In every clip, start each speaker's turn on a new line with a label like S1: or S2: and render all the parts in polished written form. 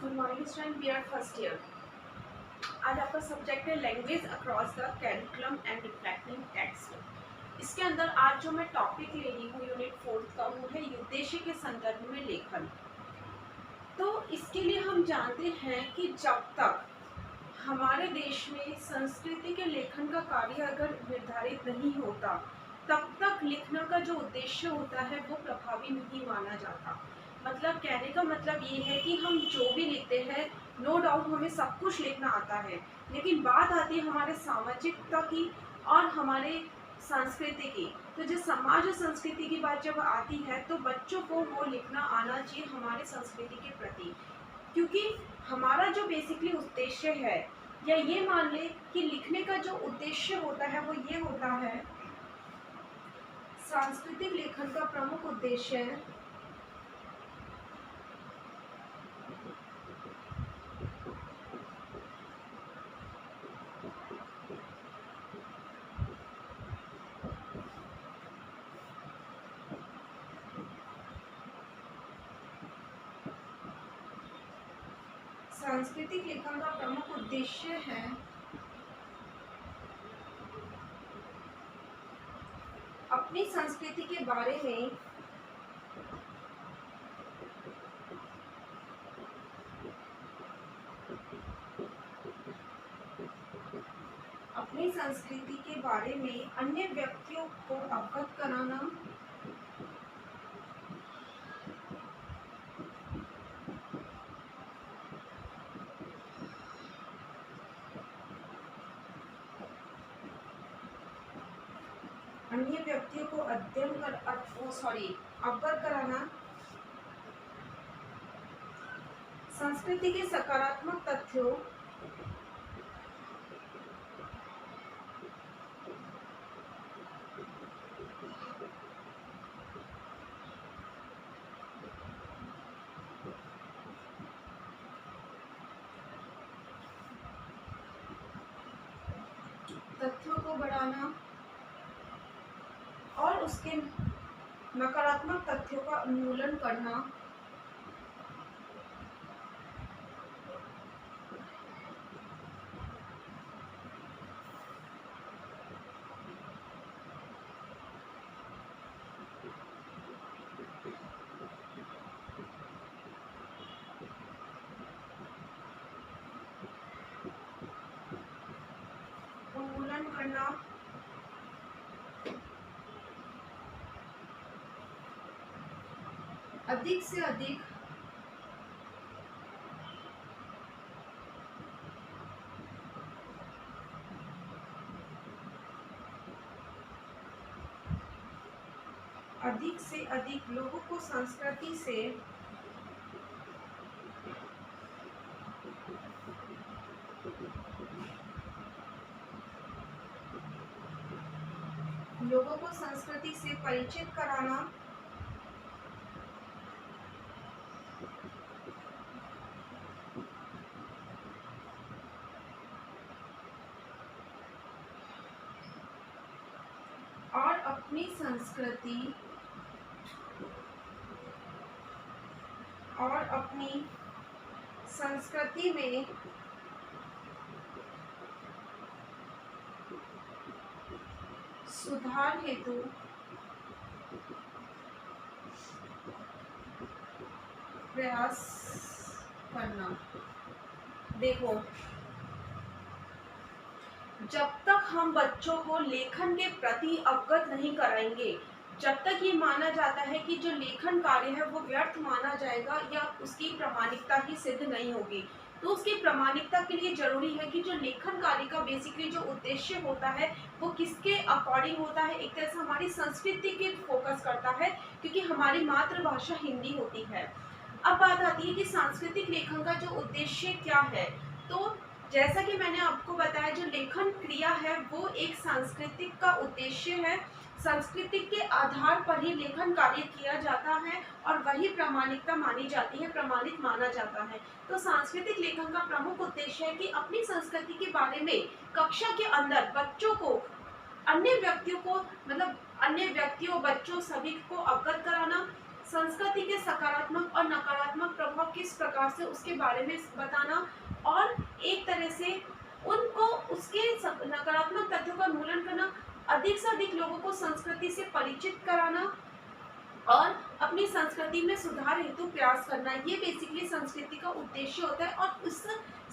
S1: Good morning student, we are first year. आज आपका subject है language across the curriculum and reflecting text. इसके अंदर आज जो मैं टॉपिक ले रही हूँ यूनिट 4 का, वो है उद्देश्य के संदर्भ में लेखन। तो इसके लिए हम जानते हैं कि जब तक हमारे देश में संस्कृति के लेखन का कार्य अगर निर्धारित नहीं होता, तब तक लिखना का जो उद्देश्य होता है वो प्रभावी नहीं माना जाता। मतलब कहने का मतलब ये है कि हम जो भी लिखते हैं, नो डाउट हमें सब कुछ लिखना आता है, लेकिन बात आती है हमारे सामाजिकता की और हमारे संस्कृति की। तो जो समाज और संस्कृति की बात जब आती है तो बच्चों को वो लिखना आना चाहिए हमारे संस्कृति के प्रति, क्योंकि हमारा जो बेसिकली उद्देश्य है, या ये मान ले कि लिखने का जो उद्देश्य होता है वो ये होता है, सांस्कृतिक लेखन का प्रमुख उद्देश्य है सांस्कृतिक लेखन का प्रमुख उद्देश्य है अपनी संस्कृति के बारे में अपनी संस्कृति के बारे में अन्य व्यक्तियों को अवगत कराना, अन्य व्यक्तियों को अवगत कराना, संस्कृति के सकारात्मक तथ्यों को बढ़ाना और उसके नकारात्मक तथ्यों का उन्मूलन करना, अधिक से अधिक लोगों को संस्कृति से परिचित कराना, और अपनी संस्कृति में सुधार हेतु प्रयास करना। देखो, जब तक हम बच्चों को लेखन के प्रति अवगत नहीं कराएंगे, जब तक ये माना जाता है कि जो लेखन कार्य है वो व्यर्थ माना जाएगा या उसकी प्रामाणिकता ही सिद्ध नहीं होगी। तो उसकी प्रामाणिकता के लिए जरूरी है कि जो लेखन कार्य का बेसिकली जो उद्देश्य होता है वो किसके अकॉर्डिंग होता है, एक तरह से हमारी संस्कृति के फोकस करता है, क्योंकि हमारी मातृभाषा हिंदी होती है। अब बात आती है कि सांस्कृतिक लेखन का जो उद्देश्य क्या है। तो जैसा कि मैंने आपको बताया, जो लेखन क्रिया है वो एक सांस्कृतिक का उद्देश्य है। सांस्कृतिक के आधार पर ही लेखन कार्य किया जाता है और वही प्रामाणिकता मानी जाती है, प्रमाणित माना जाता है। तो सांस्कृतिक लेखन का प्रमुख उद्देश्य है कि अपनी संस्कृति के बारे में कक्षा के अंदर बच्चों को अन्य व्यक्तियों बच्चों सभी को अवगत कराना, संस्कृति के सकारात्मक और नकारात्मक प्रभाव के किस प्रकार से उसके बारे में बताना और एक तरह से उनको उसके नकारात्मक तथ्यों का उन्मूलन करना, अधिक से अधिक लोगों को संस्कृति से परिचित कराना और अपनी संस्कृति में सुधार हेतु प्रयास करना, ये बेसिकली संस्कृति का उद्देश्य होता है। और उस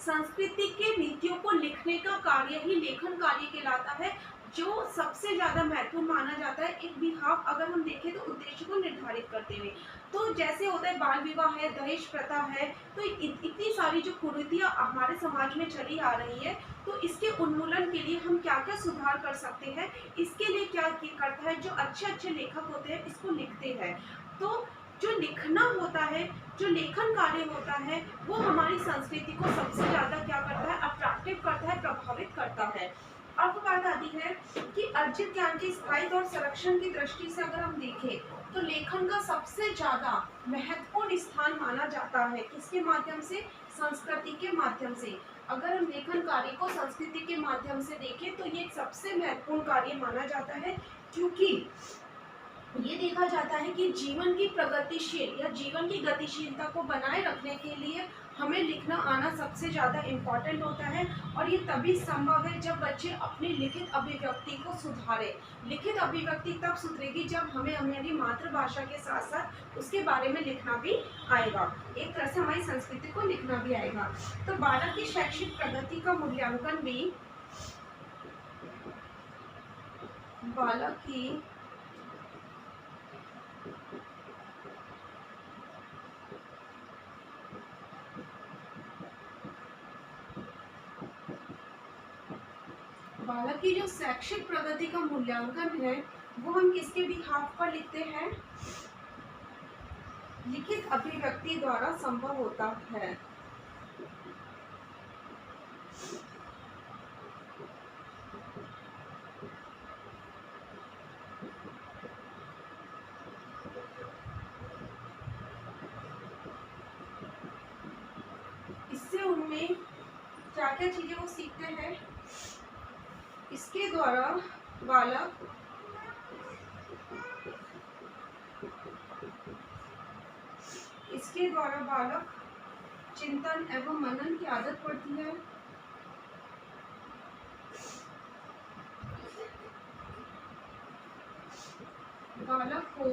S1: संस्कृति के रीतियों को लिखने का कार्य ही लेखन कार्य कहलाता है, जो सबसे ज्यादा महत्वपूर्ण माना जाता है एक विभाग अगर हम देखें तो उद्देश्य को निर्धारित करते हुए। तो जैसे होता है बाल विवाह है, दहेज प्रथा है, तो इतनी सारी जो कुरीतियां हमारे समाज में चली आ रही है, तो इसके उन्मूलन के लिए हम क्या क्या सुधार कर सकते हैं, इसके लिए क्या करता है, जो अच्छे अच्छे लेखक होते हैं इसको लिखते हैं। तो जो लिखना होता है, जो लेखन कार्य होता है, वो हमारी संस्कृति को सबसे ज्यादा क्या करता है, अट्रैक्टिव करता है, प्रभावित करता है। अब बात आती है कि अर्जित ज्ञान के स्थायित्व और संरक्षण की दृष्टि से अगर हम देखें तो लेखन का सबसे ज्यादा महत्वपूर्ण स्थान माना जाता है किसके माध्यम से, संस्कृति के माध्यम से। अगर हम लेखन कार्य को संस्कृति के माध्यम से देखें तो ये सबसे महत्वपूर्ण कार्य माना जाता है, क्योंकि ये देखा जाता है कि जीवन की प्रगतिशील या जीवन की गतिशीलता को बनाए रखने के लिए हमें लिखना आना सबसे ज़्यादा इम्पॉर्टेंट होता है। और ये तभी संभव है जब बच्चे अपनी लिखित अभिव्यक्ति को सुधारें। लिखित अभिव्यक्ति तब सुधरेगी जब हमें हमारी मातृभाषा के साथ साथ उसके बारे में लिखना भी आएगा, एक तरह से हमारी संस्कृति को लिखना भी आएगा। तो बालक की शैक्षिक प्रगति का मूल्यांकन भी बालक की जो शैक्षिक प्रगति का मूल्यांकन है वो हम किसके बिहाफ पर लिखते हैं, लिखित अभिव्यक्ति द्वारा संभव होता है। इससे उनमें क्या क्या चीजें वो सीखते हैं, इसके द्वारा बालक चिंतन एवं मनन की आदत पड़ती है। बालक को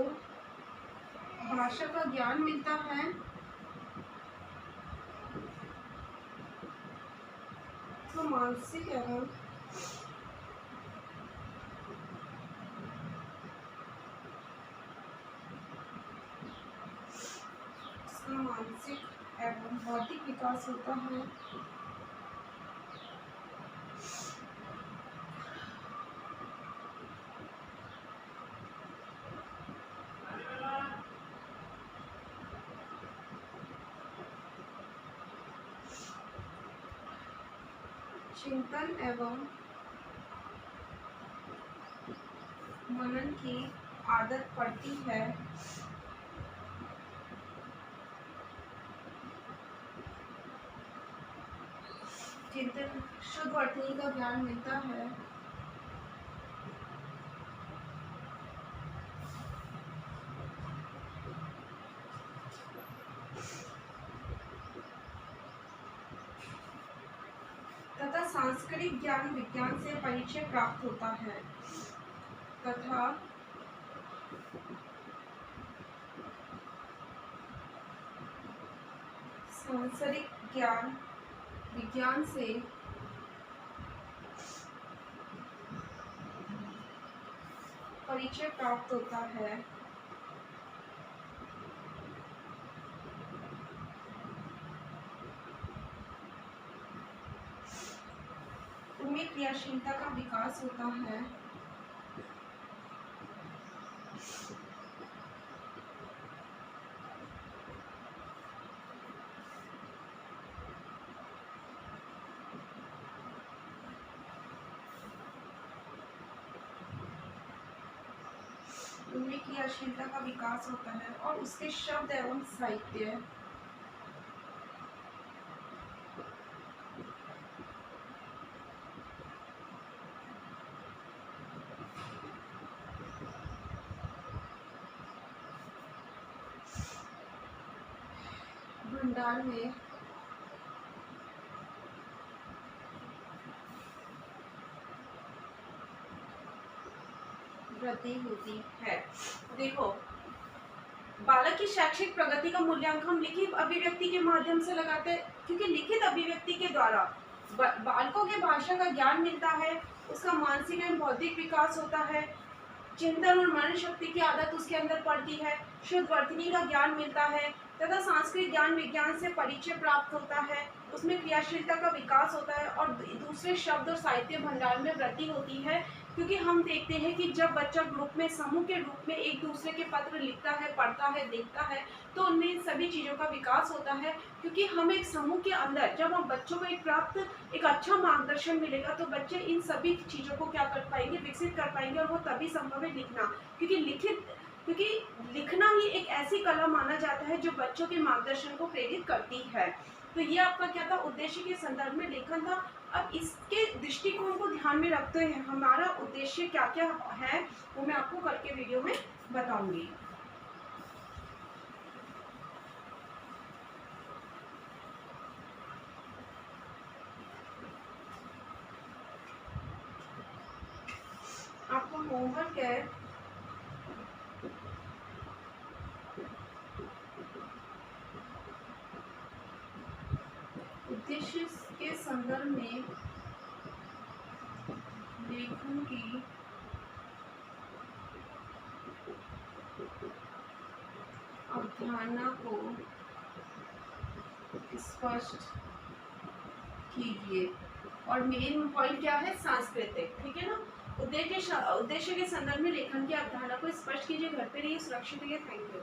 S1: भाषा का ज्ञान मिलता है, तो मानसिक एवं बौद्धिक विकास होता है। चिंतन एवं मनन की आदत पड़ती है। चिंतन शुद्ध वर्तनी का ज्ञान मिलता है। तथा सांस्कृतिक ज्ञान विज्ञान से परिचय प्राप्त होता है। तथा सांस्कृतिक ज्ञान विज्ञान से परिचय प्राप्त होता है। उनमें क्रियाशीलता का विकास होता है। उनमें क्रियाशीलता का विकास होता है और उसके शब्द एवं साहित्य भंडार में वृद्धि होती है। देखो, बालक की शैक्षिक प्रगति का मूल्यांकन हम लिखित अभिव्यक्ति के माध्यम से लगाते हैं, क्योंकि लिखित अभिव्यक्ति के द्वारा बालकों के भाषा का ज्ञान मिलता है, उसका मानसिक एवं बौद्धिक विकास होता है, चिंतन और मनन शक्ति की आदत उसके अंदर पड़ती है, शुद्ध वर्तनी का ज्ञान मिलता है तथा सांस्कृतिक ज्ञान विज्ञान से परिचय प्राप्त होता है, उसमें क्रियाशीलता का विकास होता है और दूसरे शब्द और साहित्य भंडार में वृद्धि होती है। क्योंकि हम देखते हैं कि जब बच्चा ग्रुप में समूह के रूप में एक दूसरे के पत्र लिखता है, पढ़ता है, देखता है, तो उनमें इन सभी चीज़ों का विकास होता है। क्योंकि हम एक समूह के अंदर जब हम बच्चों को एक अच्छा मार्गदर्शन मिलेगा तो बच्चे इन सभी चीज़ों को क्या कर पाएंगे, विकसित कर पाएंगे, और वो तभी संभव है लिखना। क्योंकि लिखना ही एक ऐसी कला माना जाता है जो बच्चों के मार्गदर्शन को प्रेरित करती है। तो ये आपका क्या था, उद्देश्य के संदर्भ में लेखन था। अब इसके दृष्टिकोण को ध्यान में रखते हुए हमारा उद्देश्य क्या क्या है वो मैं आपको कल के वीडियो में बताऊंगी। आपका होमवर्क है उद्देश्य के संदर्भ में लेखन की अवधारणा को स्पष्ट कीजिए। और मेन पॉइंट क्या है, सांस्कृतिक, ठीक है ना। उद्देश्य के संदर्भ में लेखन की अवधारणा को स्पष्ट कीजिए। घर पे रहिए, सुरक्षित रहिए। Thank you.